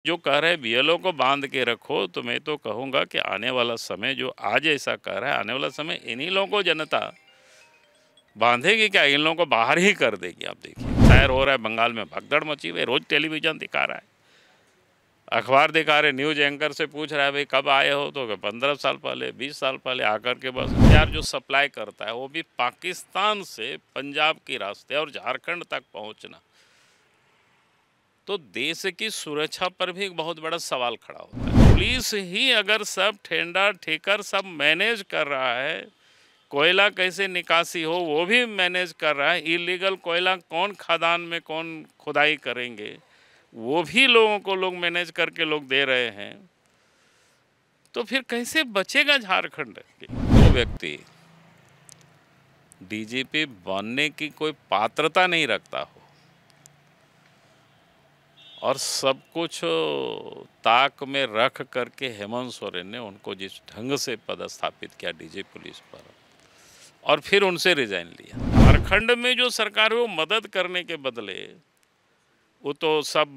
जो कह रहे हैं बीएलओ को बांध के रखो, तो मैं तो कहूँगा कि आने वाला समय जो आज ऐसा कह रहा है, आने वाला समय इन्हीं लोगों को जनता बांधेगी क्या, इन लोगों को बाहर ही कर देगी। आप देखिए शायर हो रहा है बंगाल में, भगदड़ मची हुई, रोज टेलीविजन दिखा रहा है, अखबार दिखा रहे, न्यूज एंकर से पूछ रहा है भाई कब आए हो, तो 15 साल पहले, 20 साल पहले आकर के बस यार जो सप्लाई करता है वो भी पाकिस्तान से पंजाब के रास्ते और झारखंड तक पहुंचना, तो देश की सुरक्षा पर भी एक बहुत बड़ा सवाल खड़ा होता है। पुलिस ही अगर सब ठेंडा ठेकर सब मैनेज कर रहा है, कोयला कैसे निकासी हो वो भी मैनेज कर रहा है, इलीगल कोयला कौन खदान में कौन खुदाई करेंगे वो भी लोगों को लोग मैनेज करके लोग दे रहे हैं, तो फिर कैसे बचेगा झारखंड। वो व्यक्ति डीजीपी बनने की कोई पात्रता नहीं रखता हो और सब कुछ ताक में रख करके हेमंत सोरेन ने उनको जिस ढंग से पदस्थापित किया डीजी पुलिस पर, और फिर उनसे रिजाइन लिया। झारखंड में जो सरकार है वो मदद करने के बदले वो तो सब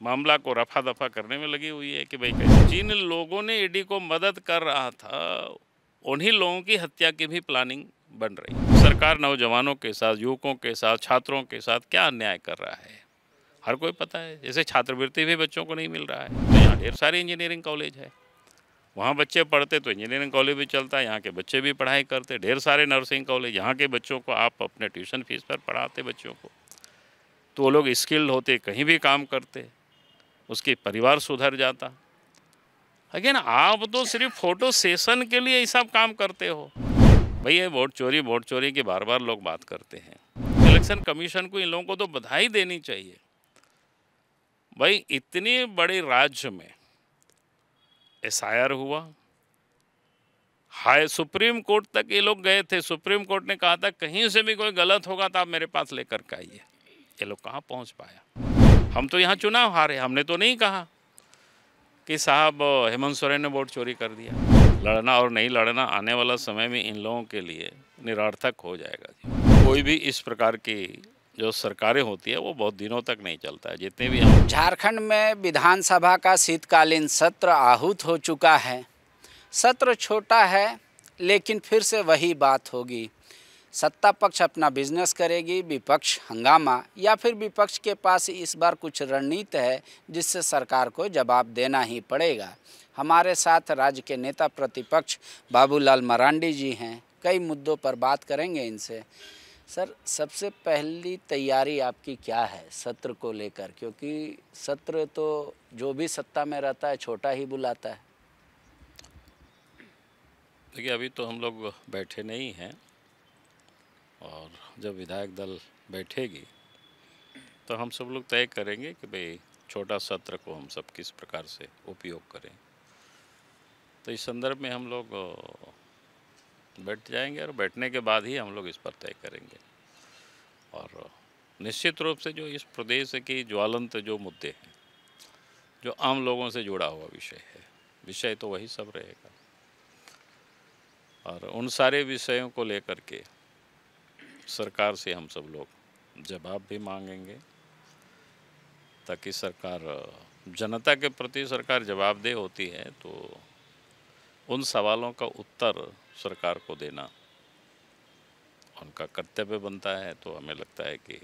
मामला को रफा दफा करने में लगी हुई है कि भाई कैसे जिन लोगों ने ईडी को मदद कर रहा था उन्हीं लोगों की हत्या की भी प्लानिंग बन रही है। सरकार नौजवानों के साथ, युवकों के साथ, छात्रों के साथ क्या अन्याय कर रहा है हर कोई पता है। जैसे छात्रवृत्ति भी बच्चों को नहीं मिल रहा है, तो यहाँ ढेर सारे इंजीनियरिंग कॉलेज है, वहाँ बच्चे पढ़ते तो इंजीनियरिंग कॉलेज भी चलता है, यहाँ के बच्चे भी पढ़ाई करते। ढेर सारे नर्सिंग कॉलेज, यहाँ के बच्चों को आप अपने ट्यूशन फीस पर पढ़ाते बच्चों को, तो वो लोग स्किल्ड होते, कहीं भी काम करते, उसके परिवार सुधर जाता। अगेन आप तो सिर्फ फोटो सेशन के लिए ये सब काम करते हो। भैया वोट चोरी की बार बार लोग बात करते हैं। इलेक्शन कमीशन को इन लोगों को तो बधाई देनी चाहिए। भाई इतनी बड़ी राज्य में एसआईआर हुआ, हाई सुप्रीम कोर्ट तक ये लोग गए थे, सुप्रीम कोर्ट ने कहा था कहीं से भी कोई गलत होगा तो आप मेरे पास लेकर के आइए। ये लोग कहाँ पहुँच पाया। हम तो यहाँ चुनाव हारे, हमने तो नहीं कहा कि साहब हेमंत सोरेन ने वोट चोरी कर दिया। लड़ना और नहीं लड़ना आने वाला समय में इन लोगों के लिए निरर्थक हो जाएगा। कोई भी इस प्रकार की जो सरकारें होती है वो बहुत दिनों तक नहीं चलता है। जितने भी हम झारखंड में विधानसभा का शीतकालीन सत्र आहूत हो चुका है। सत्र छोटा है लेकिन फिर से वही बात होगी, सत्ता पक्ष अपना बिजनेस करेगी, विपक्ष हंगामा, या फिर विपक्ष के पास इस बार कुछ रणनीति है जिससे सरकार को जवाब देना ही पड़ेगा। हमारे साथ राज्य के नेता प्रतिपक्ष बाबूलाल मरांडी जी हैं, कई मुद्दों पर बात करेंगे इनसे। सर, सबसे पहली तैयारी आपकी क्या है सत्र को लेकर, क्योंकि सत्र तो जो भी सत्ता में रहता है छोटा ही बुलाता है। देखिए अभी तो हम लोग बैठे नहीं हैं, और जब विधायक दल बैठेगी तो हम सब लोग तय करेंगे कि भाई छोटा सत्र को हम सब किस प्रकार से उपयोग करें। तो इस संदर्भ में हम लोग बैठ जाएंगे और बैठने के बाद ही हम लोग इस पर तय करेंगे। और निश्चित रूप से जो इस प्रदेश की ज्वलंत जो मुद्दे हैं, जो आम लोगों से जुड़ा हुआ विषय है, विषय तो वही सब रहेगा, और उन सारे विषयों को लेकर के सरकार से हम सब लोग जवाब भी मांगेंगे, ताकि सरकार, जनता के प्रति सरकार जवाबदेह होती है तो उन सवालों का उत्तर सरकार को देना उनका कर्तव्य बनता है। तो हमें लगता है कि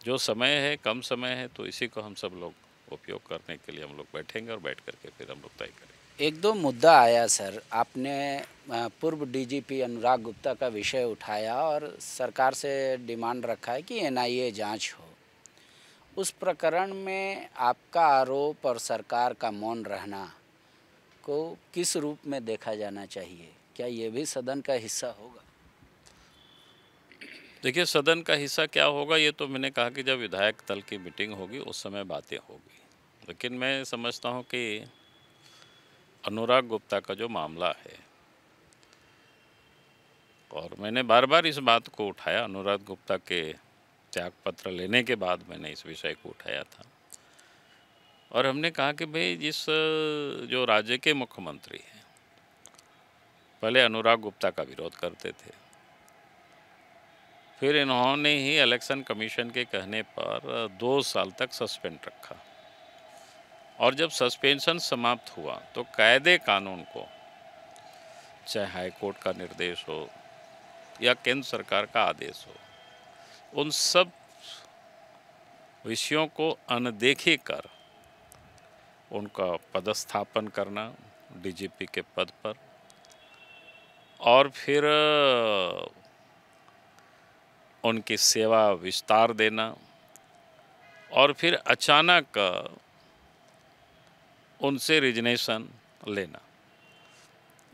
जो समय है, कम समय है, तो इसी को हम सब लोग उपयोग करने के लिए हम लोग बैठेंगे और बैठ करके फिर हम लोग तय करेंगे। एक दो मुद्दा आया सर, आपने पूर्व डीजीपी अनुराग गुप्ता का विषय उठाया और सरकार से डिमांड रखा है कि एनआईए जांच हो। उस प्रकरण में आपका आरोप और सरकार का मौन रहना को किस रूप में देखा जाना चाहिए? क्या ये भी सदन का हिस्सा होगा? देखिए सदन का हिस्सा क्या होगा ये तो मैंने कहा कि जब विधायक दल की मीटिंग होगी उस समय बातें होगी, लेकिन मैं समझता हूँ कि अनुराग गुप्ता का जो मामला है, और मैंने बार बार इस बात को उठाया, अनुराग गुप्ता के त्यागपत्र लेने के बाद मैंने इस विषय को उठाया था, और हमने कहा कि भाई जिस जो राज्य के मुख्यमंत्री हैं पहले अनुराग गुप्ता का विरोध करते थे, फिर इन्होंने ही इलेक्शन कमीशन के कहने पर 2 साल तक सस्पेंड रखा, और जब सस्पेंशन समाप्त हुआ तो कायदे कानून को, चाहे हाई कोर्ट का निर्देश हो या केंद्र सरकार का आदेश हो, उन सब विषयों को अनदेखी कर उनका पदस्थापन करना डीजीपी के पद पर, और फिर उनकी सेवा विस्तार देना, और फिर अचानक उनसे रिजनेशन लेना,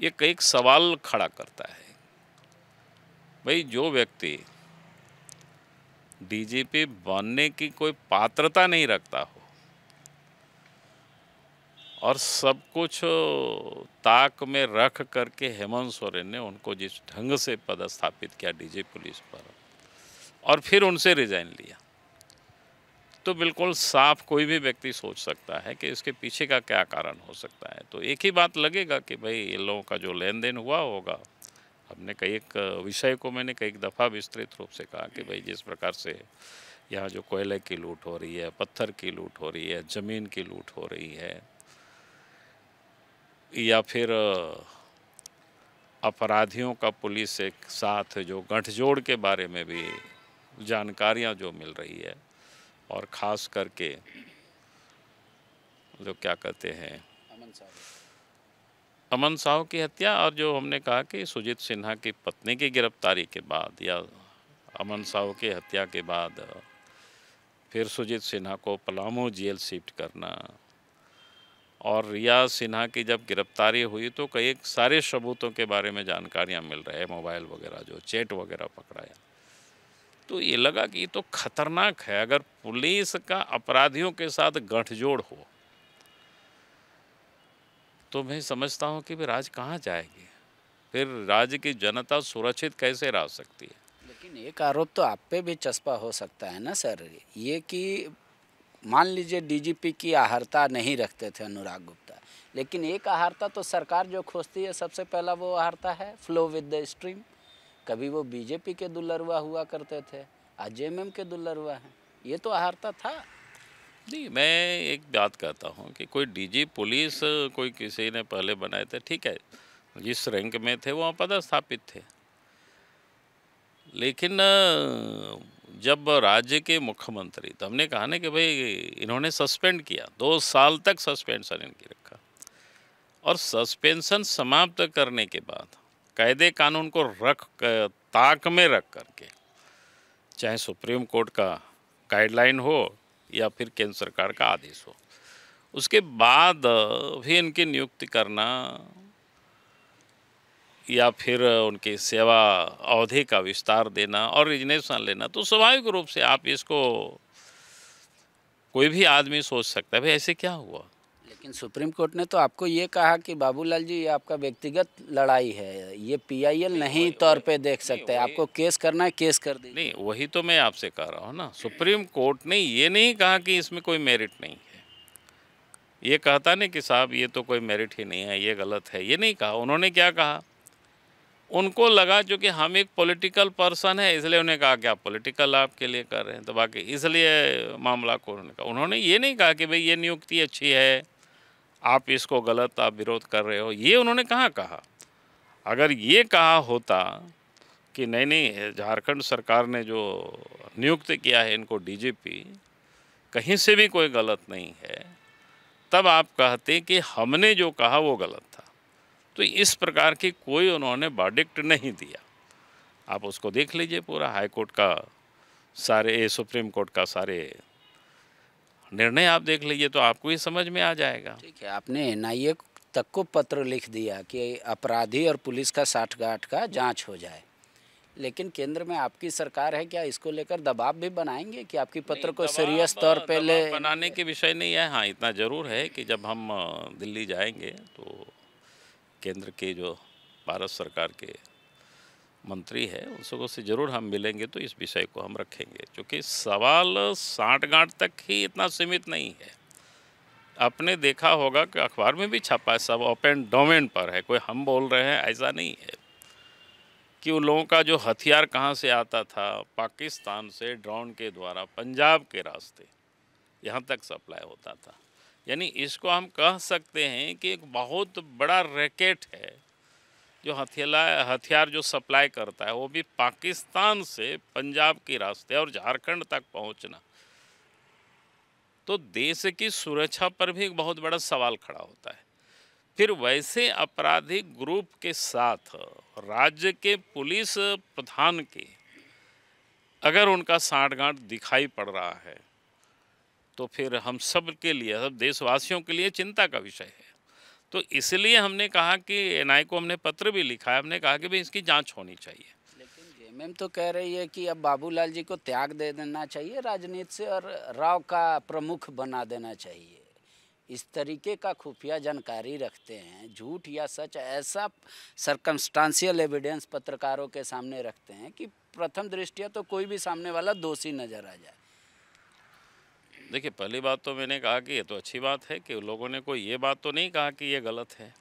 ये कई सवाल खड़ा करता है। भाई, जो व्यक्ति डीजीपी बनने की कोई पात्रता नहीं रखता हो और सब कुछ ताक में रख करके हेमंत सोरेन ने उनको जिस ढंग से पदस्थापित किया डीजी पुलिस पर, और फिर उनसे रिजाइन लिया, तो बिल्कुल साफ कोई भी व्यक्ति सोच सकता है कि इसके पीछे का क्या कारण हो सकता है। तो एक ही बात लगेगा कि भाई इन लोगों का जो लेन देन हुआ होगा। हमने कई एक विषय को मैंने कई दफ़ा विस्तृत रूप से कहा कि भाई जिस प्रकार से यहाँ जो कोयले की लूट हो रही है, पत्थर की लूट हो रही है, ज़मीन की लूट हो रही है, या फिर अपराधियों का पुलिस के साथ जो गठजोड़ के बारे में भी जानकारियाँ जो मिल रही है, और ख़ास करके जो क्या कहते हैं अमन साहू की हत्या, और जो हमने कहा कि सुजीत सिन्हा की पत्नी की गिरफ्तारी के बाद या अमन साहू की हत्या के बाद फिर सुजीत सिन्हा को पलामू जेल शिफ्ट करना, और रिया सिन्हा की जब गिरफ्तारी हुई तो कई सारे सबूतों के बारे में जानकारियां मिल रहे हैं, मोबाइल वगैरह जो चैट वगैरह पकड़ाया, तो ये लगा कि ये तो खतरनाक है। अगर पुलिस का अपराधियों के साथ गठजोड़ हो तो मैं समझता हूँ कि फिर राज्य कहाँ जाएगी, फिर राज्य की जनता सुरक्षित कैसे रह सकती है। लेकिन एक आरोप तो आप पे भी चस्पा हो सकता है ना सर, ये कि मान लीजिए डीजीपी की अहर्ता नहीं रखते थे अनुराग गुप्ता, लेकिन एक अहर्ता तो सरकार जो खोजती है सबसे पहला वो अहर्ता है फ्लो विद द स्ट्रीम। कभी वो बीजेपी के दुल्लरुआ हुआ करते थे, आज जेएमएम के दुल्लरुआ हैं, ये तो अहर्ता था। नहीं, मैं एक बात कहता हूँ कि कोई डीजी पुलिस कोई किसी ने पहले बनाए थे, ठीक है, जिस रैंक में थे वहाँ पदस्थापित थे, लेकिन जब राज्य के मुख्यमंत्री, तो हमने कहा ना कि भाई इन्होंने सस्पेंड किया, 2 साल तक सस्पेंशन इनकी रखा, और सस्पेंशन समाप्त करने के बाद कायदे कानून को ताक में रख करके, चाहे सुप्रीम कोर्ट का गाइडलाइन हो या फिर केंद्र सरकार का आदेश हो, उसके बाद भी इनकी नियुक्ति करना या फिर उनकी सेवा अवधि का विस्तार देना और रिजनेशन लेना, तो स्वाभाविक रूप से आप इसको कोई भी आदमी सोच सकता है भाई ऐसे क्या हुआ। लेकिन सुप्रीम कोर्ट ने तो आपको ये कहा कि बाबूलाल जी ये आपका व्यक्तिगत लड़ाई है, ये पीआईएल नहीं तौर पे देख सकते, आपको केस करना है केस कर दीजिए। नहीं, वही तो मैं आपसे कह रहा हूँ ना, सुप्रीम कोर्ट ने ये नहीं कहा कि इसमें कोई मेरिट नहीं है, ये कहता नहीं कि साहब ये तो कोई मेरिट ही नहीं है, ये गलत है, ये नहीं कहा। उन्होंने क्या कहा, उनको लगा जो कि हम एक पॉलिटिकल पर्सन है इसलिए उन्हें कहा कि आप पॉलिटिकल आपके लिए कर रहे हैं, तो बाकी इसलिए मामला को उन्होंने कहा। उन्होंने ये नहीं कहा कि भाई ये नियुक्ति अच्छी है, आप इसको गलत, आप विरोध कर रहे हो, ये उन्होंने कहाँ कहा। अगर ये कहा होता कि नहीं नहीं झारखंड सरकार ने जो नियुक्त किया है इनको डीजीपी, कहीं से भी कोई गलत नहीं है, तब आप कहते कि हमने जो कहा वो गलत था। तो इस प्रकार की कोई उन्होंने वर्डिक्ट नहीं दिया। आप उसको देख लीजिए, पूरा हाई कोर्ट का सारे, सुप्रीम कोर्ट का सारे निर्णय आप देख लीजिए तो आपको ये समझ में आ जाएगा। ठीक है, आपने एनआईए तक को पत्र लिख दिया कि अपराधी और पुलिस का साठगांठ का जांच हो जाए, लेकिन केंद्र में आपकी सरकार है, क्या इसको लेकर दबाव भी बनाएंगे कि आपकी पत्र को सीरियस तौर पे ले? बनाने के विषय नहीं है। हाँ, इतना ज़रूर है कि जब हम दिल्ली जाएंगे तो केंद्र के जो भारत सरकार के मंत्री है उन सबों से ज़रूर हम मिलेंगे, तो इस विषय को हम रखेंगे, क्योंकि सवाल साठगांठ तक ही इतना सीमित नहीं है। आपने देखा होगा कि अखबार में भी छपा है, सब ओपन डोमेन पर है, कोई हम बोल रहे हैं ऐसा नहीं है। कि उन लोगों का जो हथियार कहाँ से आता था, पाकिस्तान से ड्रोन के द्वारा पंजाब के रास्ते यहाँ तक सप्लाई होता था। यानी इसको हम कह सकते हैं कि एक बहुत बड़ा रैकेट है जो हथियार जो सप्लाई करता है, वो भी पाकिस्तान से पंजाब के रास्ते और झारखंड तक पहुंचना, तो देश की सुरक्षा पर भी एक बहुत बड़ा सवाल खड़ा होता है। फिर वैसे आपराधिक ग्रुप के साथ राज्य के पुलिस प्रधान के अगर उनका साठगांठ दिखाई पड़ रहा है, तो फिर हम सब के लिए, सब देशवासियों के लिए चिंता का विषय है। तो इसलिए हमने कहा कि एनआई को हमने पत्र भी लिखा है, हमने कहा कि भाई इसकी जांच होनी चाहिए। लेकिन जेएमएम तो कह रही है कि अब बाबूलाल जी को त्याग दे देना चाहिए राजनीति से और राव का प्रमुख बना देना चाहिए। इस तरीके का खुफिया जानकारी रखते हैं, झूठ या सच ऐसा सरकमस्टांशियल एविडेंस पत्रकारों के सामने रखते हैं कि प्रथम दृष्टया तो कोई भी सामने वाला दोषी नजर आ जाए। देखिए, पहली बात तो मैंने कहा कि ये तो अच्छी बात है कि लोगों ने कोई ये बात तो नहीं कहा कि ये गलत है।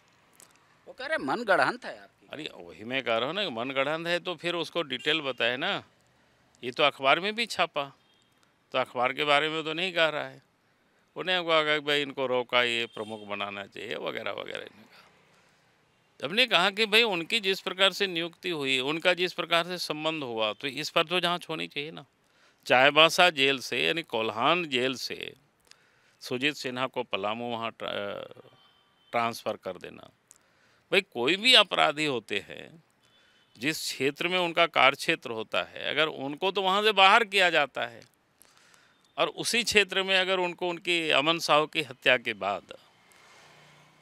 वो कह रहे मन गढ़ंत है आपकी। अरे वही मैं कह रहा हूँ ना कि मन गढ़ंत है, तो फिर उसको डिटेल बताए ना। ये तो अखबार में भी छापा, तो अखबार के बारे में तो नहीं कह रहा है। उन्हें कहा कि भाई इनको रोका, ये प्रमुख बनाना चाहिए वगैरह वगैरह। इन्हें कहा, हमने कहा कि भाई उनकी जिस प्रकार से नियुक्ति हुई, उनका जिस प्रकार से संबंध हुआ, तो इस पर तो जांच होनी चाहिए ना। चाईबासा जेल से यानी कोल्हान जेल से सुजीत सिन्हा को पलामू वहाँ ट्रांसफ़र कर देना। भाई कोई भी अपराधी होते हैं, जिस क्षेत्र में उनका कार्य क्षेत्र होता है, अगर उनको तो वहाँ से बाहर किया जाता है और उसी क्षेत्र में अगर उनको उनकी अमन साहू की हत्या के बाद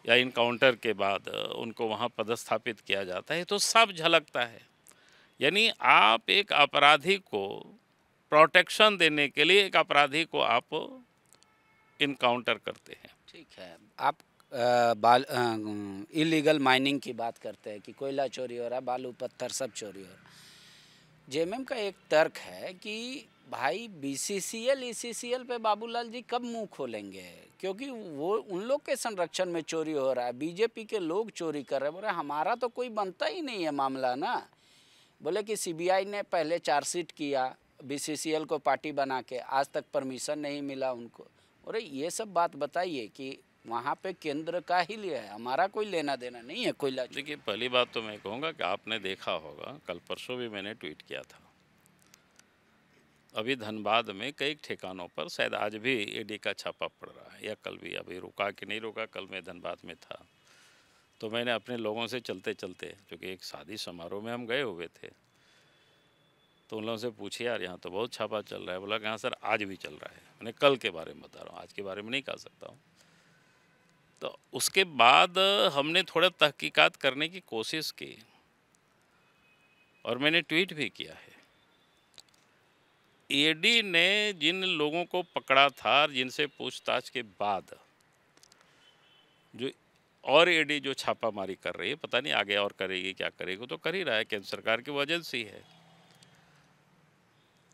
या इनकाउंटर के बाद उनको वहाँ पदस्थापित किया जाता है, तो सब झलकता है। यानी आप एक अपराधी को प्रोटेक्शन देने के लिए एक अपराधी को आप इनकाउंटर करते हैं। ठीक है, आप इलीगल माइनिंग की बात करते हैं कि कोयला चोरी हो रहा है, बालू पत्थर सब चोरी हो रहा है। जेएमएम का एक तर्क है कि भाई बीसीसीएल ईसीसीएल पे बाबूलाल जी कब मुंह खोलेंगे, क्योंकि वो उन लोग के संरक्षण में चोरी हो रहा है, बीजेपी के लोग चोरी कर रहे हैं। बोले हमारा तो कोई बनता ही नहीं है मामला ना। बोले कि सीबीआई ने पहले चार्जशीट किया बीसीसीएल को पार्टी बना के, आज तक परमिशन नहीं मिला उनको। और ये सब बात बताइए कि वहाँ पे केंद्र का ही लिया है, हमारा कोई लेना देना नहीं है कोयला। देखिए, पहली बात तो मैं कहूँगा कि आपने देखा होगा, कल परसों भी मैंने ट्वीट किया था, अभी धनबाद में कई ठिकानों पर शायद आज भी ईडी का छापा पड़ रहा है, या कल भी, अभी रुका कि नहीं रुका, कल मैं धनबाद में था। तो मैंने अपने लोगों से चलते चलते, क्योंकि एक शादी समारोह में हम गए हुए थे, तो उन लोगों से पूछे यार यहाँ तो बहुत छापा चल रहा है। बोला कि हाँ सर, आज भी चल रहा है। मैंने कल के बारे में बता रहा हूँ, आज के बारे में नहीं कह सकता हूँ। तो उसके बाद हमने थोड़ा तहकीकात करने की कोशिश की और मैंने ट्वीट भी किया है। ईडी ने जिन लोगों को पकड़ा था, जिनसे पूछताछ के बाद जो और ईडी जो छापामारी कर रही है, पता नहीं आगे और करेगी क्या करेगी, तो कर ही रहा है, केंद्र सरकार की वो एजेंसी है।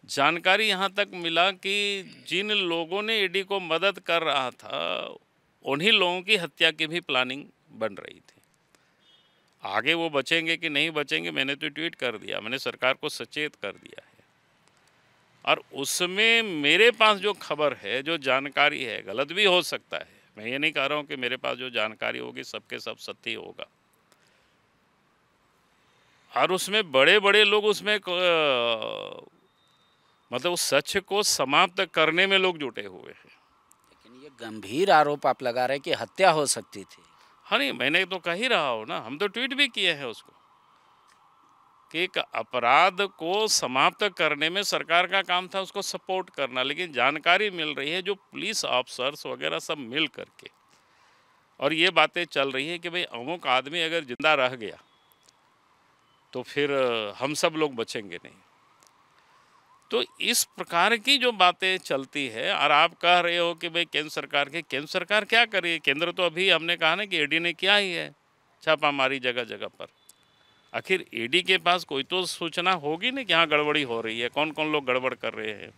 जानकारी यहाँ तक मिला कि जिन लोगों ने ईडी को मदद कर रहा था, उन्हीं लोगों की हत्या की भी प्लानिंग बन रही थी। आगे वो बचेंगे कि नहीं बचेंगे, मैंने तो ट्वीट कर दिया, मैंने सरकार को सचेत कर दिया है। और उसमें मेरे पास जो खबर है, जो जानकारी है, गलत भी हो सकता है, मैं ये नहीं कह रहा हूँ कि मेरे पास जो जानकारी होगी सबके सब सत्य होगा। और उसमें बड़े बड़े लोग उसमें मतलब उस सच को समाप्त करने में लोग जुटे हुए हैं। लेकिन ये गंभीर आरोप आप लगा रहे हैं कि हत्या हो सकती थी। हाँ नहीं, मैंने तो कह ही रहा हूँ ना, हम तो ट्वीट भी किए हैं उसको कि एक अपराध को समाप्त करने में सरकार का काम था उसको सपोर्ट करना। लेकिन जानकारी मिल रही है जो पुलिस ऑफिसर्स वगैरह सब मिल करके, और ये बातें चल रही है कि भाई अमुक आदमी अगर जिंदा रह गया तो फिर हम सब लोग बचेंगे नहीं। तो इस प्रकार की जो बातें चलती है, और आप कह रहे हो कि भाई केंद्र सरकार क्या कर रही है? केंद्र तो अभी हमने कहा ना कि ईडी ने किया ही है छापामारी जगह जगह पर। आखिर ईडी के पास कोई तो सूचना होगी ना कि हाँ गड़बड़ी हो रही है, कौन कौन लोग गड़बड़ कर रहे हैं।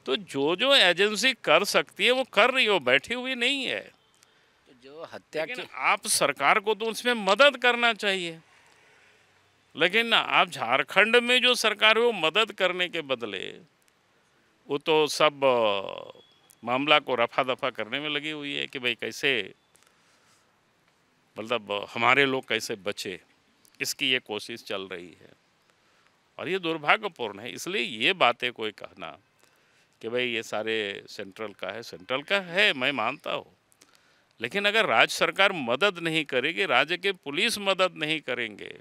तो जो एजेंसी कर सकती है वो कर रही है, वो बैठी हुई नहीं है। तो जो हत्या लेकिन आप सरकार को तो उसमें मदद करना चाहिए। लेकिन आप झारखंड में जो सरकार है वो मदद करने के बदले वो तो सब मामला को रफा दफा करने में लगी हुई है कि भाई कैसे, मतलब हमारे लोग कैसे बचे, इसकी ये कोशिश चल रही है। और ये दुर्भाग्यपूर्ण है। इसलिए ये बातें कोई कहना कि भाई ये सारे सेंट्रल का है, मैं मानता हूँ, लेकिन अगर राज्य सरकार मदद नहीं करेगी, राज्य के पुलिस मदद नहीं करेंगे,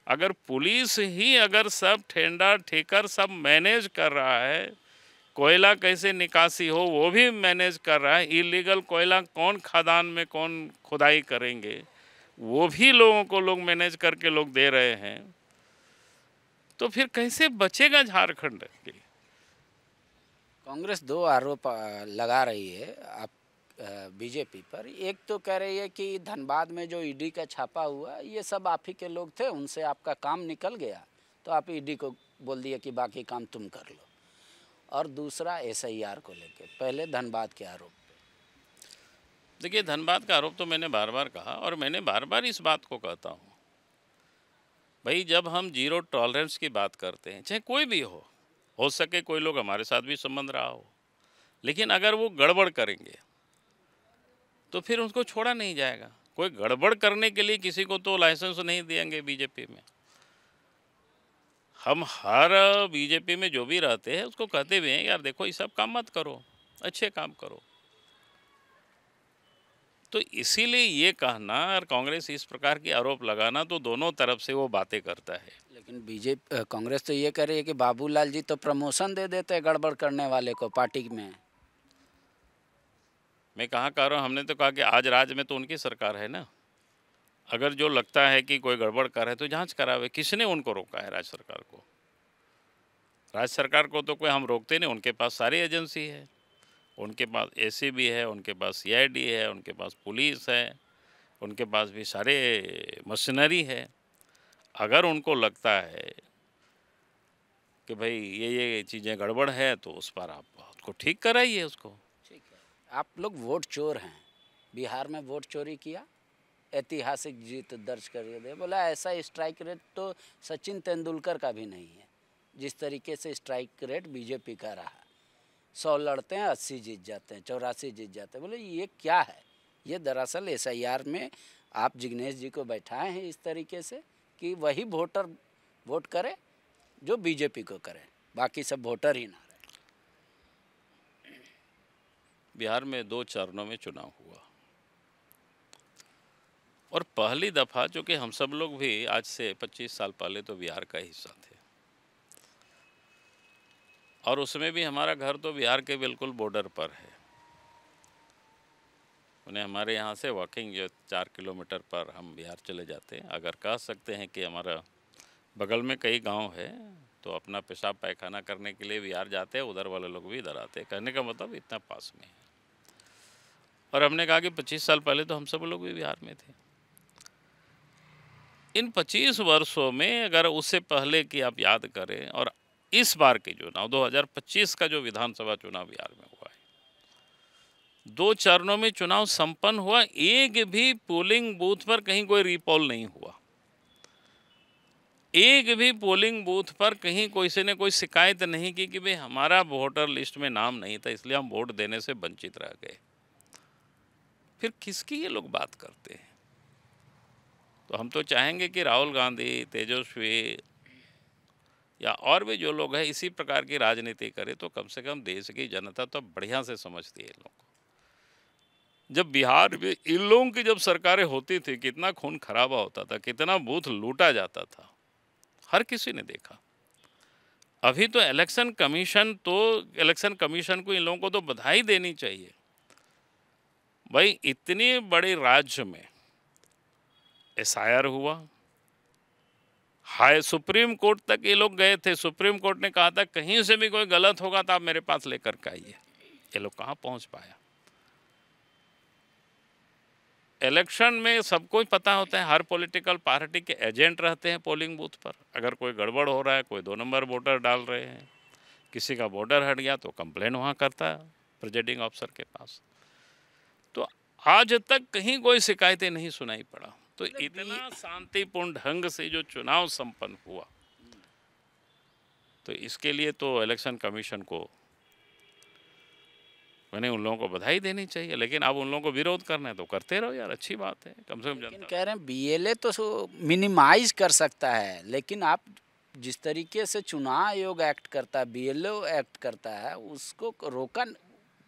अगर पुलिस ही अगर सब ठेंडा ठेकर सब मैनेज कर रहा है, कोयला कैसे निकासी हो वो भी मैनेज कर रहा है, इलीगल कोयला कौन खदान में कौन खुदाई करेंगे वो भी लोगों को लोग मैनेज करके लोग दे रहे हैं, तो फिर कैसे बचेगा झारखंड के? कांग्रेस दो आरोप लगा रही है आप बीजेपी पर। एक तो कह रही है कि धनबाद में जो ईडी का छापा हुआ ये सब आप ही के लोग थे, उनसे आपका काम निकल गया तो आप ईडी को बोल दिया कि बाकी काम तुम कर लो। और दूसरा एसआईआर को लेके, पहले धनबाद के आरोप। देखिए, धनबाद का आरोप तो मैंने बार बार कहा और मैंने बार बार इस बात को कहता हूँ, भाई जब हम जीरो टॉलरेंस की बात करते हैं, चाहे कोई भी हो सके कोई लोग हमारे साथ भी संबंध रहा हो, लेकिन अगर वो गड़बड़ करेंगे तो फिर उनको छोड़ा नहीं जाएगा। कोई गड़बड़ करने के लिए किसी को तो लाइसेंस नहीं देंगे बीजेपी में। हम हर बीजेपी में जो भी रहते हैं उसको कहते भी हैं यार देखो ये सब काम मत करो, अच्छे काम करो। तो इसीलिए ये कहना और कांग्रेस इस प्रकार की आरोप लगाना, तो दोनों तरफ से वो बातें करता है। लेकिन बीजेपी कांग्रेस तो ये कह रही है कि बाबूलाल जी तो प्रमोशन दे देते हैं गड़बड़ करने वाले को पार्टी में। मैं कहाँ कह रहा हूँ, हमने तो कहा कि आज राज्य में तो उनकी सरकार है ना। अगर जो लगता है कि कोई गड़बड़ कर है तो जांच करावे। किसने उनको रोका है? राज्य सरकार को। राज्य सरकार को तो कोई हम रोकते नहीं, उनके पास सारी एजेंसी है, उनके पास एसीबी है, उनके पास सीआईडी है, उनके पास पुलिस है, उनके पास भी सारे मशीनरी है। अगर उनको लगता है कि भाई ये चीज़ें गड़बड़ है तो उस पर आप उसको ठीक कराइए उसको। ठीक है, आप लोग वोट चोर हैं, बिहार में वोट चोरी किया, ऐतिहासिक जीत दर्ज कर दे। बोला ऐसा स्ट्राइक रेट तो सचिन तेंदुलकर का भी नहीं है जिस तरीके से स्ट्राइक रेट बीजेपी का रहा। 100 लड़ते हैं 80 जीत जाते हैं, 84 जीत जाते हैं। बोले ये क्या है? ये दरअसल एसआईआर में आप जिग्नेश जी को बैठाए हैं इस तरीके से कि वही वोटर वोट करे जो बीजेपी को करे, बाकी सब वोटर ही ना रहे। बिहार में 2 चरणों में चुनाव हुआ और पहली दफ़ा, जो कि हम सब लोग भी आज से 25 साल पहले तो बिहार का हिस्सा थे और उसमें भी हमारा घर तो बिहार के बिल्कुल बॉर्डर पर है। उन्हें हमारे यहाँ से वॉकिंग जो 4 किलोमीटर पर हम बिहार चले जाते हैं। अगर कह सकते हैं कि हमारा बगल में कई गांव है तो अपना पेशाब पैखाना करने के लिए बिहार जाते हैं, उधर वाले लोग भी इधर आते हैं। कहने का मतलब इतना पास में है। और हमने कहा कि 25 साल पहले तो हम सब लोग भी बिहार में थे। इन 25 वर्षों में अगर उससे पहले की आप याद करें और इस बार के चुनाव 2025 का जो विधानसभा चुनाव बिहार में हुआ है, 2 चरणों में चुनाव संपन्न हुआ। एक भी पोलिंग बूथ पर कहीं कोई रीपोल नहीं हुआ। एक भी पोलिंग बूथ पर कहीं कोई से ने कोई शिकायत नहीं की कि भाई हमारा वोटर लिस्ट में नाम नहीं था इसलिए हम वोट देने से वंचित रह गए। फिर किसकी ये लोग बात करते हैं? तो हम तो चाहेंगे कि राहुल गांधी, तेजस्वी या और भी जो लोग हैं इसी प्रकार की राजनीति करे, तो कम से कम देश की जनता तो बढ़िया से समझती है इन लोगों को। जब बिहार में इन लोगों की जब सरकारें होती थी, कितना खून खराबा होता था, कितना बूथ लूटा जाता था, हर किसी ने देखा। अभी तो इलेक्शन कमीशन को इन लोगों को तो बधाई देनी चाहिए। भाई इतनी बड़ी राज्य में एसआईआर हुआ, हाई सुप्रीम कोर्ट तक ये लोग गए थे। सुप्रीम कोर्ट ने कहा था कहीं से भी कोई गलत होगा तो आप मेरे पास लेकर के आइए। ये लोग कहाँ पहुँच पाया? इलेक्शन में सबको ही पता होता है, हर पॉलिटिकल पार्टी के एजेंट रहते हैं पोलिंग बूथ पर। अगर कोई गड़बड़ हो रहा है, कोई 2 नंबर वोटर डाल रहे हैं, किसी का वोटर हट गया तो कंप्लेन वहाँ करता है प्रिजाइडिंग ऑफिसर के पास। तो आज तक कहीं कोई शिकायतें नहीं सुनाई पड़ा। तो इतना शांतिपूर्ण ढंग से जो चुनाव संपन्न हुआ, तो इसके लिए तो इलेक्शन कमीशन को मैंने उन लोगों को बधाई देनी चाहिए। लेकिन अब उन लोगों को विरोध करना है तो करते रहो यार, अच्छी बात है, कम से कम लेकिन जनता। कह रहे हैं बीएलए तो मिनिमाइज कर सकता है, लेकिन आप जिस तरीके से चुनाव आयोग एक्ट करता है, बीएलओ एक्ट करता है, उसको रोका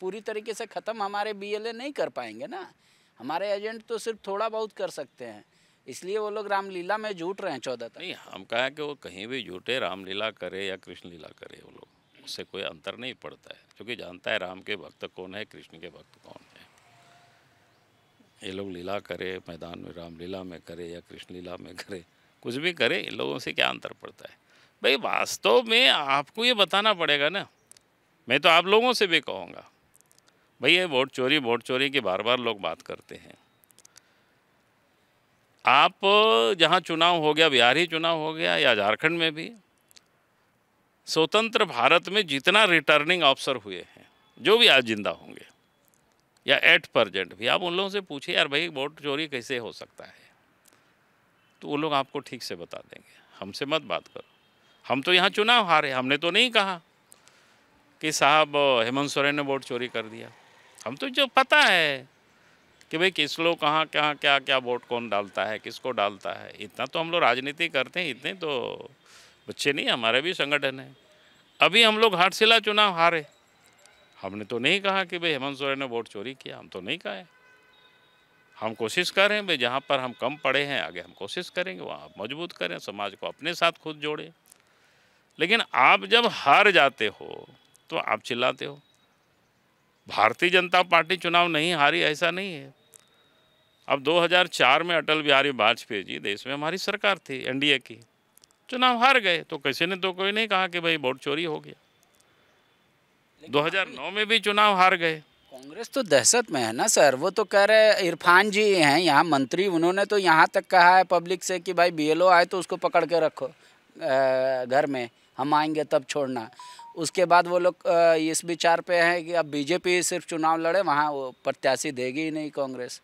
पूरी तरीके से ख़त्म हमारे बीएलए नहीं कर पाएंगे ना। हमारे एजेंट तो सिर्फ थोड़ा बहुत कर सकते हैं, इसलिए वो लोग रामलीला में जुट रहे हैं 14 तक। नहीं, हम कहा कि वो कहीं भी झूठे रामलीला करे या कृष्ण लीला करे, वो लोग उससे कोई अंतर नहीं पड़ता है, क्योंकि जानता है राम के भक्त कौन है, कृष्ण के भक्त कौन है। ये लोग लीला करे मैदान में, रामलीला में करे या कृष्ण लीला में करे, कुछ भी करे, इन लोगों से क्या अंतर पड़ता है भाई। वास्तव में आपको ये बताना पड़ेगा ना। मैं तो आप लोगों से भी कहूँगा भाई, ये वोट चोरी की बार बार लोग बात करते हैं। आप जहाँ चुनाव हो गया, बिहार ही चुनाव हो गया या झारखंड में भी, स्वतंत्र भारत में जितना रिटर्निंग ऑफिसर हुए हैं, जो भी आज जिंदा होंगे या एट प्रेजेंट भी, आप उन लोगों से पूछिए यार भाई वोट चोरी कैसे हो सकता है, तो वो लोग आपको ठीक से बता देंगे। हमसे मत बात करो, हम तो यहाँ चुनाव हारे, हमने तो नहीं कहा कि साहब हेमंत सोरेन ने वोट चोरी कर दिया। हम तो जो पता है कि भाई किस लोग कहाँ कहाँ क्या क्या वोट कौन डालता है, किसको डालता है, इतना तो हम लोग राजनीति करते हैं, इतने तो बच्चे नहीं, हमारे भी संगठन है। अभी हम लोग घाटशिला चुनाव हारे, हमने तो नहीं कहा कि भाई हेमंत सोरेन ने वोट चोरी किया, हम तो नहीं कहा। हम कोशिश कर रहे हैं भाई, जहाँ पर हम कम पड़े हैं आगे हम कोशिश करेंगे वहाँ मजबूत करें, समाज को अपने साथ खुद जोड़ें। लेकिन आप जब हार जाते हो तो आप चिल्लाते हो। भारतीय जनता पार्टी चुनाव नहीं हारी, ऐसा नहीं है। अब 2004 में अटल बिहारी वाजपेयी जी देश में हमारी सरकार थी एनडीए की, चुनाव हार गए तो किसी ने तो कोई नहीं कहा कि भाई वोट चोरी हो गया। 2009 में भी चुनाव हार गए। कांग्रेस तो दहशत में है ना सर। वो तो कह रहे, इरफान जी हैं यहाँ मंत्री, उन्होंने तो यहाँ तक कहा है पब्लिक से कि भाई बीएलओ आए तो उसको पकड़ के रखो घर में, हम आएंगे तब छोड़ना। उसके बाद वो लोग इस विचार पे हैं कि अब बीजेपी सिर्फ चुनाव लड़े, वहाँ वो प्रत्याशी देगी ही नहीं कांग्रेस।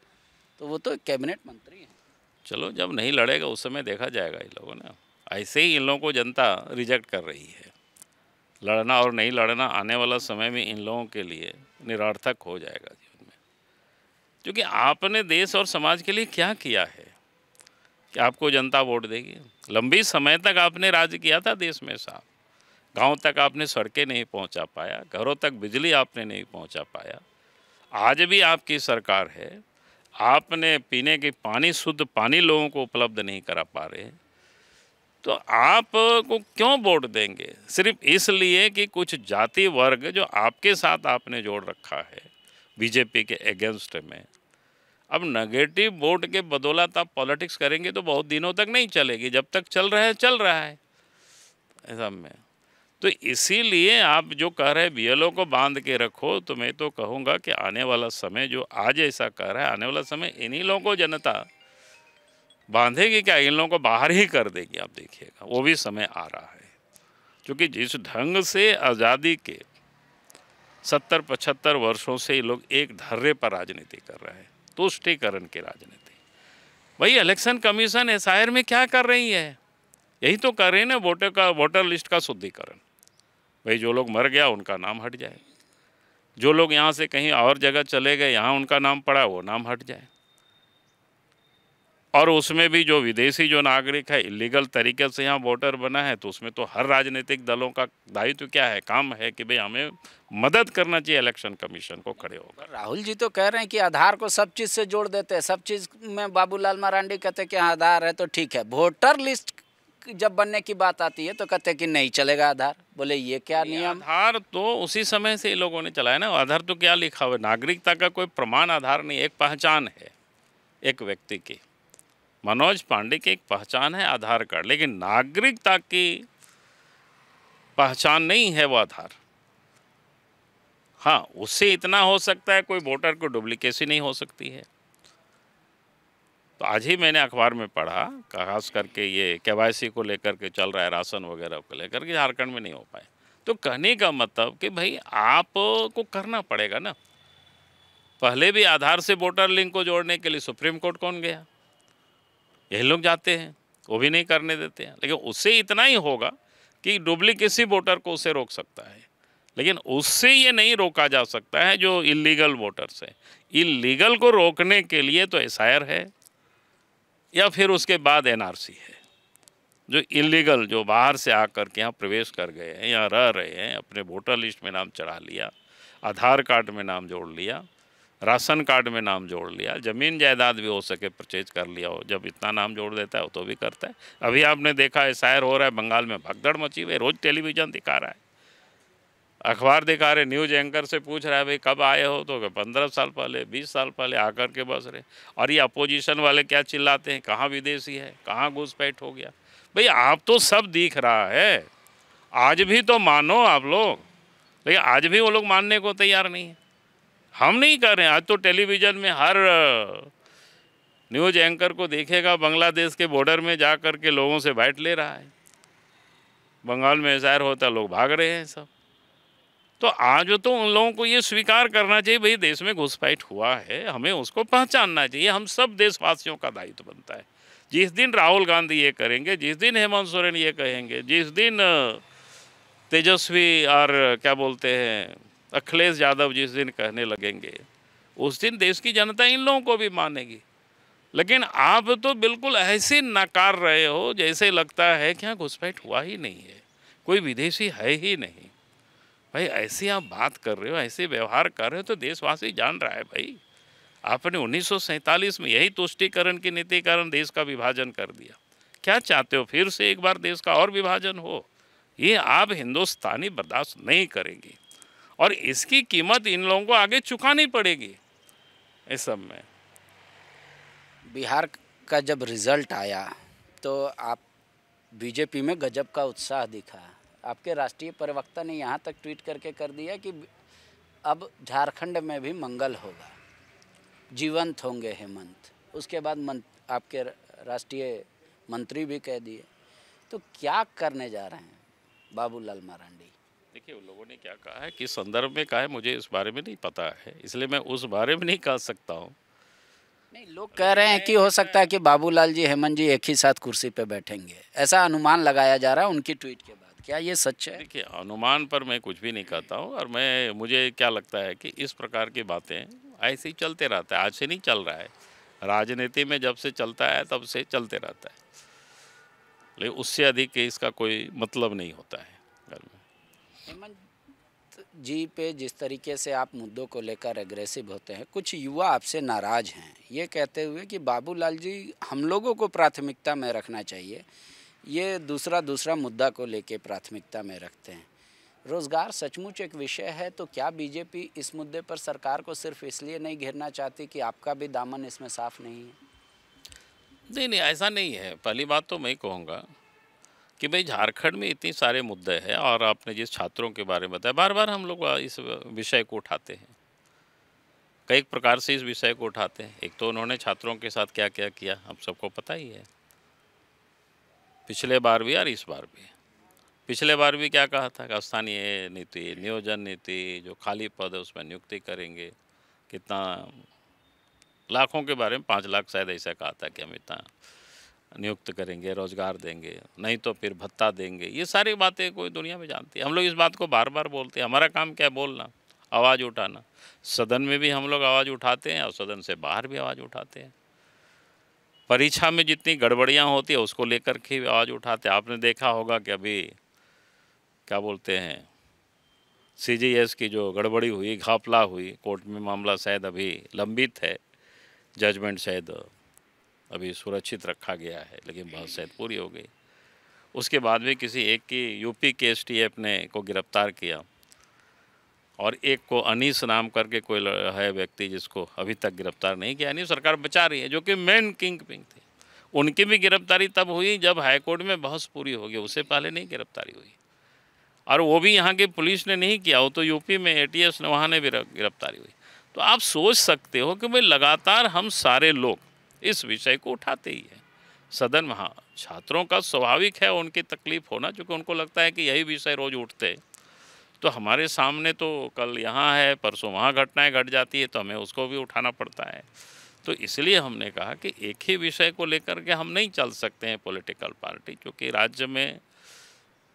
तो वो तो कैबिनेट मंत्री हैं। चलो जब नहीं लड़ेगा उस समय देखा जाएगा। इन लोगों ने ऐसे ही इन लोगों को जनता रिजेक्ट कर रही है। लड़ना और नहीं लड़ना आने वाला समय में इन लोगों के लिए निरर्थक हो जाएगा जीवन में, क्योंकि आपने देश और समाज के लिए क्या किया है कि आपको जनता वोट देगी। लंबी समय तक आपने राज किया था देश में साहब, गांव तक आपने सड़कें नहीं पहुंचा पाया, घरों तक बिजली आपने नहीं पहुंचा पाया। आज भी आपकी सरकार है, आपने पीने के पानी, शुद्ध पानी लोगों को उपलब्ध नहीं करा पा रहे, तो आप को क्यों वोट देंगे? सिर्फ इसलिए कि कुछ जाति वर्ग जो आपके साथ आपने जोड़ रखा है बीजेपी के अगेंस्ट में। अब नेगेटिव वोट के बदौलत आप पॉलिटिक्स करेंगे तो बहुत दिनों तक नहीं चलेगी, जब तक चल रहा है चल रहा है ऐसा में। तो इसीलिए आप जो कह रहे हैं बीएलओ को बांध के रखो, तो मैं तो कहूँगा कि आने वाला समय जो आज ऐसा कह रहा है, आने वाला समय इन्हीं लोगों को जनता बांधेगी क्या, इन लोगों को बाहर ही कर देगी। आप देखिएगा वो भी समय आ रहा है, क्योंकि जिस ढंग से आज़ादी के 70-75 वर्षों से ये लोग एक धर्रे पर राजनीति कर रहे हैं, तुष्टीकरण की राजनीति। भाई इलेक्शन कमीशन एसआईआर में क्या कर रही है? यही तो कर रही है ना, वोटर लिस्ट का शुद्धिकरण। भाई जो लोग मर गया उनका नाम हट जाए, जो लोग यहाँ से कहीं और जगह चले गए, यहाँ उनका नाम पड़ा, वो नाम हट जाए। और उसमें भी जो विदेशी जो नागरिक है इलीगल तरीके से यहाँ वोटर बना है, तो उसमें तो हर राजनीतिक दलों का दायित्व क्या है, काम है कि भाई हमें मदद करना चाहिए इलेक्शन कमीशन को खड़े होकर। राहुल जी तो कह रहे हैं कि आधार को सब चीज़ से जोड़ देते हैं, सब चीज़ में बाबूलाल मरांडी कहते हैं कि आधार है तो ठीक है। वोटर लिस्ट जब बनने की बात आती है तो कहते हैं कि नहीं चलेगा आधार। बोले ये क्या नियम? आधार तो उसी समय से इन लोगों ने चलाया ना। आधार तो क्या लिखा हुआ है, नागरिकता का कोई प्रमाण आधार नहीं, एक पहचान है एक व्यक्ति की। मनोज पांडे की एक पहचान है आधार कार्ड, लेकिन नागरिकता की पहचान नहीं है वो आधार। हाँ, उससे इतना हो सकता है कोई वोटर को डुप्लीकेसी नहीं हो सकती है। तो आज ही मैंने अखबार में पढ़ा, खास करके ये केवाईसी को लेकर के चल रहा है, राशन वगैरह को लेकर के झारखंड में नहीं हो पाए। तो कहने का मतलब कि भाई आपको करना पड़ेगा ना। पहले भी आधार से वोटर लिंक को जोड़ने के लिए सुप्रीम कोर्ट कौन गया? यही लोग जाते हैं, वो भी नहीं करने देते हैं। लेकिन उससे इतना ही होगा कि डुप्लीकेसी वोटर को उसे रोक सकता है, लेकिन उससे ये नहीं रोका जा सकता है जो इलीगल वोटर्स है। इलीगल को रोकने के लिए तो एसआईआर है या फिर उसके बाद एनआरसी है। जो इलीगल, जो बाहर से आकर के यहाँ प्रवेश कर गए हैं, यहाँ रह रहे हैं, अपने वोटर लिस्ट में नाम चढ़ा लिया, आधार कार्ड में नाम जोड़ लिया, राशन कार्ड में नाम जोड़ लिया, ज़मीन जायदाद भी हो सके परचेज कर लिया हो, जब इतना नाम जोड़ देता है वो तो भी करता है। अभी आपने देखा एसआईआर हो रहा है बंगाल में, भगदड़ मची हुई है, रोज़ टेलीविज़न दिखा रहा है, अखबार दिखा रहे, न्यूज़ एंकर से पूछ रहा है भाई कब आए हो, तो 15 साल पहले, 20 साल पहले आकर के बस रहे। और ये अपोजिशन वाले क्या चिल्लाते हैं, कहाँ विदेशी है, कहाँ घुसपैठ हो गया। भाई आप तो सब दिख रहा है, आज भी तो मानो आप लोग, लेकिन आज भी वो लोग मानने को तैयार नहीं है। हम नहीं कर रहे हैं। आज तो टेलीविज़न में हर न्यूज़ एंकर को देखेगा बांग्लादेश के बॉर्डर में जा कर के लोगों से बाइट ले रहा है। बंगाल में एसआईआर होता, लोग भाग रहे हैं सब। तो आज तो उन लोगों को ये स्वीकार करना चाहिए भाई देश में घुसपैठ हुआ है, हमें उसको पहचानना चाहिए। हम सब देशवासियों का दायित्व बनता है। जिस दिन राहुल गांधी ये करेंगे, जिस दिन हेमंत सोरेन ये कहेंगे, जिस दिन तेजस्वी और क्या बोलते हैं अखिलेश यादव जिस दिन कहने लगेंगे, उस दिन देश की जनता इन लोगों को भी मानेगी। लेकिन आप तो बिल्कुल ऐसे नकार रहे हो जैसे लगता है कि यहाँ घुसपैठ हुआ ही नहीं है, कोई विदेशी है ही नहीं। भाई ऐसी आप बात कर रहे हो, ऐसे व्यवहार कर रहे हो तो देशवासी जान रहा है भाई आपने 1947 में यही तुष्टीकरण की नीति कारण देश का विभाजन कर दिया। क्या चाहते हो फिर से एक बार देश का और विभाजन हो? ये आप हिंदुस्तानी बर्दाश्त नहीं करेंगी और इसकी कीमत इन लोगों को आगे चुकानी पड़ेगी इस सब में। बिहार का जब रिज़ल्ट आया तो आप बीजेपी में गजब का उत्साह दिखा। आपके राष्ट्रीय प्रवक्ता ने यहाँ तक ट्वीट करके कर दिया कि अब झारखंड में भी मंगल होगा, जीवंत होंगे हेमंत। उसके बाद आपके राष्ट्रीय मंत्री भी कह दिए। तो क्या करने जा रहे हैं बाबूलाल मरांडी? देखिए उन लोगों ने क्या कहा है, किस संदर्भ में कहा है, मुझे इस बारे में नहीं पता है, इसलिए मैं उस बारे में नहीं कह सकता हूँ। नहीं, लोग कह रहे हैं कि हो सकता है कि बाबूलाल जी हेमंत जी एक ही साथ कुर्सी पे बैठेंगे, ऐसा अनुमान लगाया जा रहा है उनकी ट्वीट के बाद। क्या ये सच है? देखिए अनुमान पर मैं कुछ भी नहीं कहता हूँ और मुझे क्या लगता है कि इस प्रकार की बातें ऐसे ही चलते रहता है, आज से नहीं चल रहा है, राजनीति में जब से चलता है तब से चलते रहता है, लेकिन उससे अधिक इसका कोई मतलब नहीं होता है घर में। हेमंत जी पे जिस तरीके से आप मुद्दों को लेकर एग्रेसिव होते हैं, कुछ युवा आपसे नाराज़ हैं ये कहते हुए कि बाबूलाल जी हम लोगों को प्राथमिकता में रखना चाहिए, ये दूसरा मुद्दा को लेके प्राथमिकता में रखते हैं। रोज़गार सचमुच एक विषय है, तो क्या बीजेपी इस मुद्दे पर सरकार को सिर्फ इसलिए नहीं घेरना चाहती कि आपका भी दामन इसमें साफ नहीं है? नहीं, ऐसा नहीं है। पहली बात तो मैं कहूँगा कि भाई झारखंड में इतने सारे मुद्दे हैं और आपने जिस छात्रों के बारे में बताया, बार बार हम लोग इस विषय को उठाते हैं, कई प्रकार से इस विषय को उठाते हैं। एक तो उन्होंने छात्रों के साथ क्या क्या किया हम सबको पता ही है, पिछले बार भी और इस बार भी। पिछले बार भी क्या कहा था कि स्थानीय नीति, नियोजन नीति, जो खाली पद है उसमें नियुक्ति करेंगे, कितना लाखों के बारे में 5 लाख शायद ऐसा कहा था कि हम इतना नियुक्त करेंगे, रोजगार देंगे, नहीं तो फिर भत्ता देंगे। ये सारी बातें कोई दुनिया में जानती है। हम लोग इस बात को बार बार बोलते हैं, हमारा काम क्या है? बोलना, आवाज़ उठाना। सदन में भी हम लोग आवाज़ उठाते हैं और सदन से बाहर भी आवाज़ उठाते हैं। परीक्षा में जितनी गड़बड़ियाँ होती है उसको लेकर के भी आवाज़ उठाते हैं। आपने देखा होगा कि अभी क्या बोलते हैं CGS की जो गड़बड़ी हुई, घपला हुई, कोर्ट में मामला शायद अभी लंबित है, जजमेंट शायद अभी सुरक्षित रखा गया है, लेकिन बात शायद पूरी हो गई। उसके बाद भी किसी एक की यूपी के STF ने को गिरफ्तार किया और एक को अनीस नाम करके कोई है व्यक्ति जिसको अभी तक गिरफ्तार नहीं किया, नहीं सरकार बचा रही है, जो कि मेन किंग पिंग थे। उनकी भी गिरफ्तारी तब हुई जब हाईकोर्ट में बहस पूरी हो गई, उससे पहले नहीं गिरफ्तारी हुई। और वो भी यहाँ की पुलिस ने नहीं किया, वो तो यूपी में ATS ने, वहाँ ने भी गिरफ्तारी हुई। तो आप सोच सकते हो कि भाई लगातार हम सारे लोग इस विषय को उठाते ही हैं सदन में। हाँ, छात्रों का स्वाभाविक है उनकी तकलीफ़ होना, क्योंकि उनको लगता है कि यही विषय रोज़ उठते, तो हमारे सामने तो कल यहाँ है, परसों वहाँ घटनाएं घट जाती है, तो हमें उसको भी उठाना पड़ता है। तो इसलिए हमने कहा कि एक ही विषय को लेकर के हम नहीं चल सकते हैं पॉलिटिकल पार्टी, क्योंकि राज्य में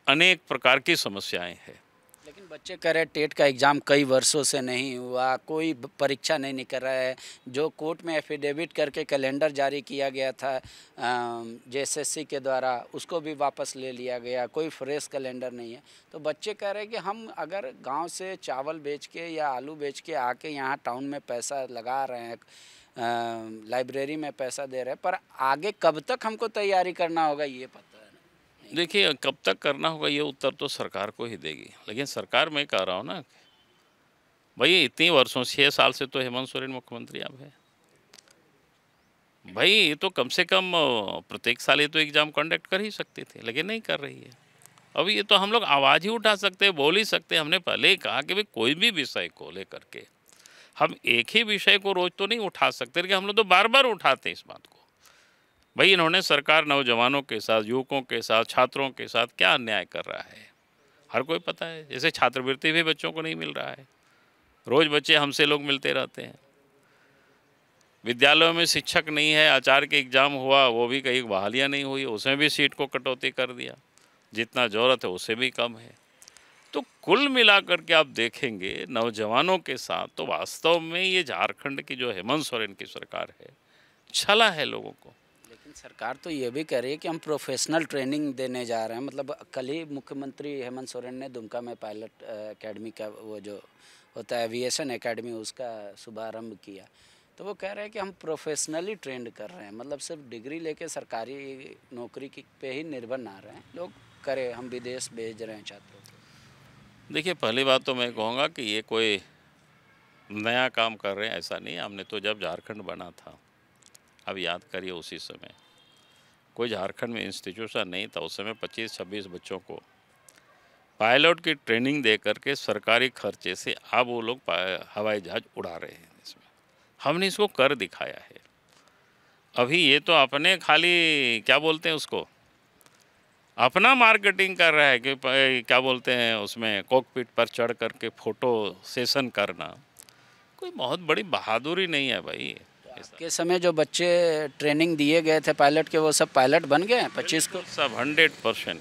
अनेक प्रकार की समस्याएं हैं। लेकिन बच्चे कह रहे टेट का एग्ज़ाम कई वर्षों से नहीं हुआ, कोई परीक्षा नहीं निकल रहा है। जो कोर्ट में एफिडेविट करके कैलेंडर जारी किया गया था जेएसएससी के द्वारा, उसको भी वापस ले लिया गया, कोई फ्रेश कैलेंडर नहीं है। तो बच्चे कह रहे हैं कि हम अगर गांव से चावल बेच के या आलू बेच के आके यहाँ टाउन में पैसा लगा रहे हैं, लाइब्रेरी में पैसा दे रहे हैं, पर आगे कब तक हमको तैयारी करना होगा ये पता नहीं। देखिए, कब तक करना होगा ये उत्तर तो सरकार को ही देगी, लेकिन सरकार मैं कह रहा हूँ ना भाई, इतनी वर्षों 6 साल से तो हेमंत सोरेन मुख्यमंत्री अब है भाई, ये तो कम से कम प्रत्येक साल ये तो एग्ज़ाम कंडक्ट कर ही सकती थी, लेकिन नहीं कर रही है। अब ये तो हम लोग आवाज़ ही उठा सकते हैं, बोल ही सकते हैं। हमने पहले ही कहा कि भाई कोई भी विषय को लेकर के हम एक ही विषय को रोज तो नहीं उठा सकते, लेकिन हम लोग तो बार बार उठाते हैं इस बात को। भाई इन्होंने सरकार नौजवानों के साथ, युवकों के साथ, छात्रों के साथ क्या अन्याय कर रहा है, हर कोई पता है। जैसे छात्रवृत्ति भी बच्चों को नहीं मिल रहा है, रोज़ बच्चे हमसे लोग मिलते रहते हैं। विद्यालयों में शिक्षक नहीं है, आचार्य के एग्ज़ाम हुआ वो भी कहीं बहालियाँ नहीं हुई, उसमें भी सीट को कटौती कर दिया, जितना ज़रूरत है उससे भी कम है। तो कुल मिलाकर के आप देखेंगे नौजवानों के साथ, तो वास्तव में ये झारखंड की जो हेमंत सोरेन की सरकार है, छला है लोगों को। लेकिन सरकार तो ये भी कह रही है कि हम प्रोफेशनल ट्रेनिंग देने जा रहे हैं। मतलब कल ही मुख्यमंत्री हेमंत सोरेन ने दुमका में पायलट एकेडमी का, वो जो होता है एविएशन एकेडमी, उसका शुभारंभ किया। तो वो कह रहे हैं कि हम प्रोफेशनली ट्रेंड कर रहे हैं, मतलब सिर्फ डिग्री लेके सरकारी नौकरी की पे ही निर्भर ना रहें लोग, करें हम विदेश भेज रहे हैं छात्रों को। देखिए, पहली बात तो मैं कहूँगा कि ये कोई नया काम कर रहे हैं ऐसा नहीं है। हमने तो जब झारखंड बना था, अब याद करिए उसी समय कोई झारखंड में इंस्टीट्यूशन नहीं था। उस समय 25-26 बच्चों को पायलट की ट्रेनिंग दे करके सरकारी खर्चे से अब वो लोग हवाई जहाज उड़ा रहे हैं। इसमें हमने इसको कर दिखाया है। अभी ये तो अपने खाली क्या बोलते हैं उसको, अपना मार्केटिंग कर रहा है कि क्या बोलते हैं उसमें कॉकपिट पर चढ़ करके फ़ोटो सेशन करना कोई बहुत बड़ी बहादुरी नहीं है भाई। के समय जो बच्चे ट्रेनिंग दिए गए थे पायलट के, वो सब पायलट बन गए हैं 25 को, सब 100%।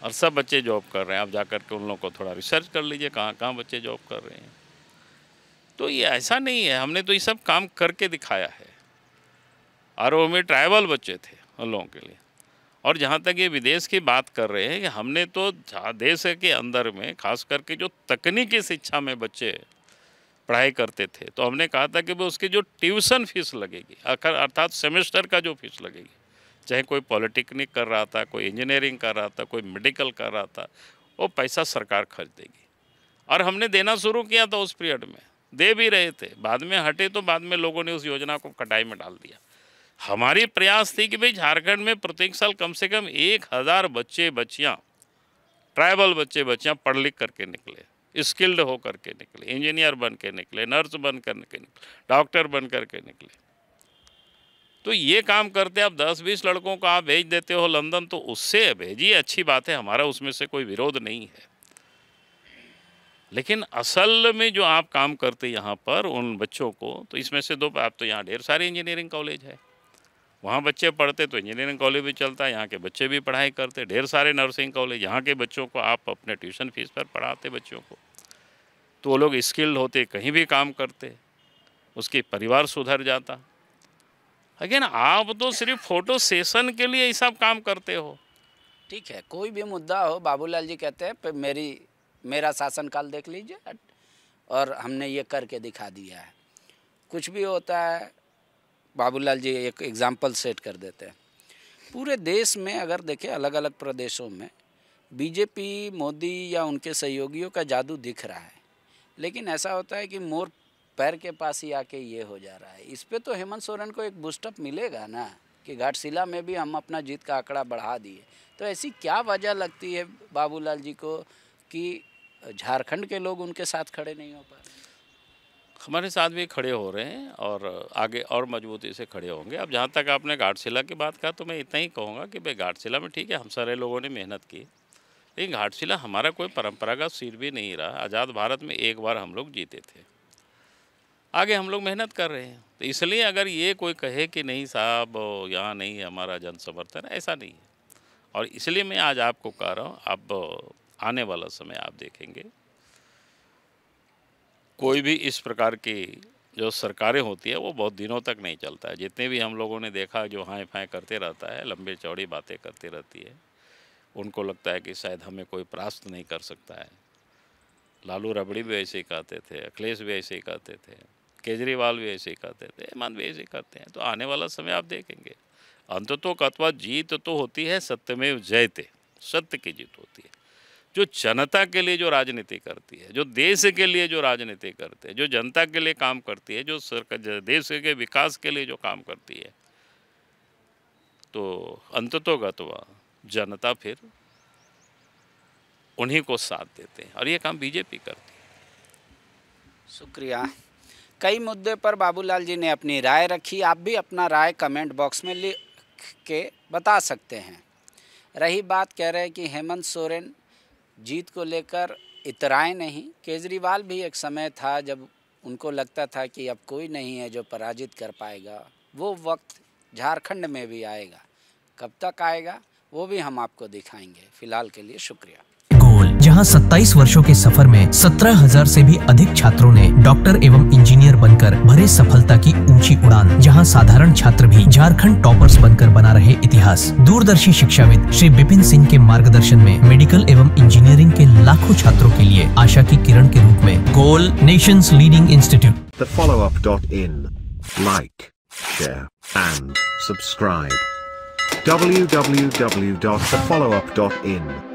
और सब बच्चे जॉब कर रहे हैं। आप जाकर के उन लोगों को थोड़ा रिसर्च कर लीजिए कहाँ कहाँ बच्चे जॉब कर रहे हैं। तो ये ऐसा नहीं है, हमने तो ये सब काम करके दिखाया है। और वो में ट्राइबल बच्चे थे उन लोगों के लिए। और जहाँ तक ये विदेश की बात कर रहे हैं कि हमने तो देश के अंदर में खास करके जो तकनीकी शिक्षा में बच्चे पढ़ाई करते थे, तो हमने कहा था कि वो उसकी जो ट्यूशन फीस लगेगी, अर्थात सेमेस्टर का जो फीस लगेगी, चाहे कोई पॉलिटेक्निक कर रहा था, कोई इंजीनियरिंग कर रहा था, कोई मेडिकल कर रहा था, वो पैसा सरकार खर्च देगी। और हमने देना शुरू किया था, उस पीरियड में दे भी रहे थे। बाद में हटे तो बाद में लोगों ने उस योजना को कटाई में डाल दिया। हमारी प्रयास थी कि भाई झारखंड में प्रत्येक साल कम से कम 1000 बच्चे बच्चियाँ, ट्राइबल बच्चे बच्चियाँ पढ़ लिख करके निकले, स्किल्ड हो करके निकले, इंजीनियर बन के निकले, नर्स बन कर निकले, डॉक्टर बन करके निकले। तो ये काम करते आप 10-20 लड़कों को आप भेज देते हो लंदन, तो उससे भेजिए, अच्छी बात है, हमारा उसमें से कोई विरोध नहीं है। लेकिन असल में जो आप काम करते यहाँ पर उन बच्चों को, तो इसमें से दो, आप तो यहाँ ढेर सारे इंजीनियरिंग कॉलेज है, वहाँ बच्चे पढ़ते तो इंजीनियरिंग कॉलेज भी चलता है, यहाँ के बच्चे भी पढ़ाई करते। ढेर सारे नर्सिंग कॉलेज, यहाँ के बच्चों को आप अपने ट्यूशन फीस पर पढ़ाते बच्चों को, तो वो लोग स्किल्ड होते, कहीं भी काम करते, उसके परिवार सुधर जाता। लेकिन आप तो सिर्फ फोटो सेशन के लिए ये सब काम करते हो। ठीक है, कोई भी मुद्दा हो, बाबूलाल जी कहते हैं मेरा शासनकाल देख लीजिए और हमने ये करके दिखा दिया है। कुछ भी होता है बाबूलाल जी एक एग्जाम्पल सेट कर देते हैं। पूरे देश में अगर देखें, अलग अलग प्रदेशों में बीजेपी, मोदी या उनके सहयोगियों का जादू दिख रहा है, लेकिन ऐसा होता है कि मोर पैर के पास ही आके ये हो जा रहा है। इस पे तो हेमंत सोरेन को एक बूस्टअप मिलेगा ना, कि घाटशिला में भी हम अपना जीत का आंकड़ा बढ़ा दिए। तो ऐसी क्या वजह लगती है बाबूलाल जी को कि झारखंड के लोग उनके साथ खड़े नहीं हो पा रहे? हमारे साथ भी खड़े हो रहे हैं और आगे और मजबूती से खड़े होंगे। अब जहाँ तक आपने घाटशिला की बात कहा, तो मैं इतना ही कहूँगा कि भाई घाटशिला में ठीक है, हम सारे लोगों ने मेहनत की, लेकिन घाटशिला हमारा कोई परंपरागत सीट भी नहीं रहा। आज़ाद भारत में एक बार हम लोग जीते थे, आगे हम लोग मेहनत कर रहे हैं। तो इसलिए अगर ये कोई कहे कि नहीं साहब यहाँ नहीं है हमारा जन समर्थन, ऐसा नहीं है। और इसलिए मैं आज आपको कह रहा हूँ, अब आने वाला समय आप देखेंगे कोई भी इस प्रकार की जो सरकारें होती है वो बहुत दिनों तक नहीं चलता है। जितने भी हम लोगों ने देखा जो हाय फाय करते रहता है, लंबे चौड़ी बातें करती रहती है, उनको लगता है कि शायद हमें कोई परास्त नहीं कर सकता है। लालू रबड़ी भी ऐसे ही कहते थे, अखिलेश भी ऐसे ही कहते थे, केजरीवाल भी ऐसे ही कहते थे, हेमंत भी ऐसे ही करते हैं। तो आने वाला समय आप देखेंगे अंततोगत्वा जीत तो होती है सत्यमेव जयते, सत्य की जीत होती है। जो जनता के लिए जो राजनीति करती है, जो देश के लिए जो राजनीति करते हैं, जो जनता के लिए काम करती है, जो सरकार देश के विकास के लिए जो काम करती है, तो अंततोगत्वा जनता फिर उन्हीं को साथ देते हैं और ये काम बीजेपी करती है। शुक्रिया। कई मुद्दे पर बाबूलाल जी ने अपनी राय रखी। आप भी अपना राय कमेंट बॉक्स में लिख के बता सकते हैं। रही बात, कह रहे हैं कि हेमंत सोरेन जीत को लेकर इतराए नहीं। केजरीवाल भी एक समय था जब उनको लगता था कि अब कोई नहीं है जो पराजित कर पाएगा। वो वक्त झारखंड में भी आएगा। कब तक आएगा वो भी हम आपको दिखाएंगे। फिलहाल के लिए शुक्रिया। गोल, जहां 27 वर्षों के सफर में 17,000 से भी अधिक छात्रों ने डॉक्टर एवं इंजीनियर बनकर भरे सफलता की ऊंची उड़ान। जहां साधारण छात्र भी झारखंड टॉपर्स बनकर बना रहे इतिहास। दूरदर्शी शिक्षाविद श्री विपिन सिंह के मार्गदर्शन में मेडिकल एवं इंजीनियरिंग के लाखों छात्रों के लिए आशा की किरण के रूप में गोल, nation's leading institute. TheFollowUp.in. Like, share and subscribe. www.thefollowup.in